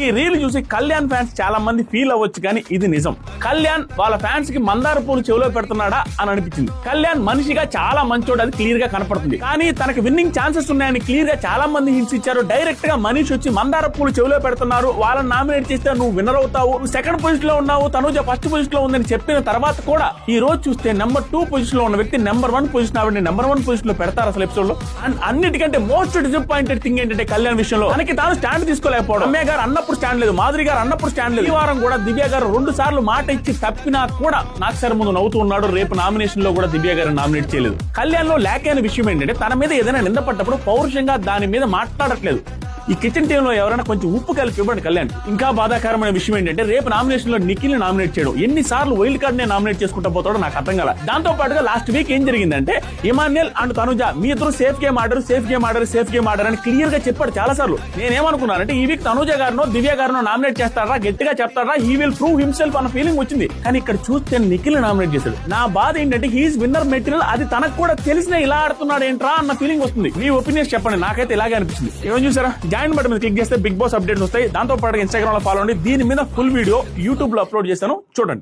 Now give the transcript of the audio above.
ఈ రీల్ చూసి కళ్యాణ్ ఫ్యాన్స్ చాలా మంది ఫీల్ అవ్వచ్చు, కానీ ఇది నిజం. కళ్యాణ్ వాళ్ళ ఫ్యాన్స్ కి మందార పూలు చెవిలో పెడుతున్నాడా అని అనిపించింది. కళ్యాణ్ మనిషిగా చాలా మంచోడు, అది క్లియర్ గా కనపడుతుంది. కానీ తనకి విన్నింగ్ ఛాన్సెస్ ఉన్నాయని క్లియర్ గా చాలా మంది హింట్స్ ఇచ్చారు. డైరెక్ట్ గా మనీష్ వచ్చి మందార పూలు చెవిలో పెడుతున్నారు, వాళ్ళని నామినేట్ చేస్తే నువ్వు విన్నర్ అవుతావు, నువ్వు సెకండ్ పొజిషన్ లో ఉన్నావు, తనుజ ఫస్ట్ పొజిషన్ లో ఉందని చెప్పిన తర్వాత కూడా ఈ రోజు చూస్తే నెంబర్ 2 పొజిషన్ లో ఉన్న వ్యక్తి నెంబర్ 1 పొజిషన్ ఆవిడ నెంబర్ 1 పొజిషన్ లో పెడతారు అసలు ఎపిసోడ్ లో. అండ్ అన్నిటికంటే మోస్ట్ డిసప్పాయింటెడ్ థింగ్ ఏంటంటే కళ్యాణ్ విషయంలో తనకి తాను స్టాండ్ తీసుకోలేకపోవడం. రమ్య గారు అన్నప్పుడు స్టాండ్ లేదు, మాధురి గారు అన్నప్పుడు స్టాండ్ లేదు. ఈ వారం కూడా దివ్య గారు 2 సార్లు మాట ఇచ్చి తప్పినా కూడా నాకు సార్ ముందు నవ్వుతూ ఉన్నాడు. రేపు నామినేషన్ లో కూడా దివ్య గారు నామినేట్ చేయలేదు. కళ్యాణ్ లో ల్యాక్ అయిన విషయం ఏంటంటే తన మీద ఏదైనా నిందపడ్డప్పుడు పౌరుషంగా దాని మీద మాట్లాడట్లేదు. ఈ కిచెన్ టీమ్ లో ఎవరైనా కొంచెం ఉప్పు కలిపి ఇవ్వండి కళ్యాణ్. ఇంకా బాధాకరమైన విషయం ఏంటంటే రేపు నామినేషన్ లో నిఖిల్ ని నామినేట్ చేయడం. ఎన్నిసార్లు వైల్డ్ కార్డ్ నే నామినేట్ చేసుకుంటా పోతాడో నాకు అర్థం కాల. దాంతో పాటుగా లాస్ట్ వీక్ ఏం జరిగిందంటే ఇమాన్యుయల్ అండ్ తనుజ మీ ఇద్దరు సేఫ్ గేమ్ ఆడారు అని క్లియర్ గా చెప్పాడు చాలా సార్లు. నేనేమనుకున్నానంటే ఈ వీక్ తనుజ గారినో దివ్య గారినో నామినేట్ చేస్తారా, గట్టిగా చెప్తారా, హీ విల్ ప్రూవ్ హిమ్సెల్ఫ్ అన్న ఫీలింగ్ వచ్చింది. కానీ ఇక్కడ చూస్తే నిఖిల్ ని నామినేట్ చేశాడు. నా బాధ ఏంటంటే హీఈస్ విన్నర్ మెటీరియల్, అది తనకు కూడా తెలిసిన ఇలా ఆడుతున్నాడు ఏంట్రా అన్న ఫీలింగ్ వస్తుంది. మీ ఒపీనియన్స్ చెప్పండి, నాకైతే ఇలాగే అనిపించింది. ఏమని చూసారా? జాయిన్ బటన్ మీద క్లిక్ చేస్తే బిగ్ బాస్ అప్డేట్స్ వస్తాయి. దాంతో పాటు ఇన్స్టాగ్రామ్ లో ఫాలో అండి. దీని మీద ఫుల్ వీడియో యూట్యూబ్ లో అప్లోడ్ చేస్తాను, చూడండి.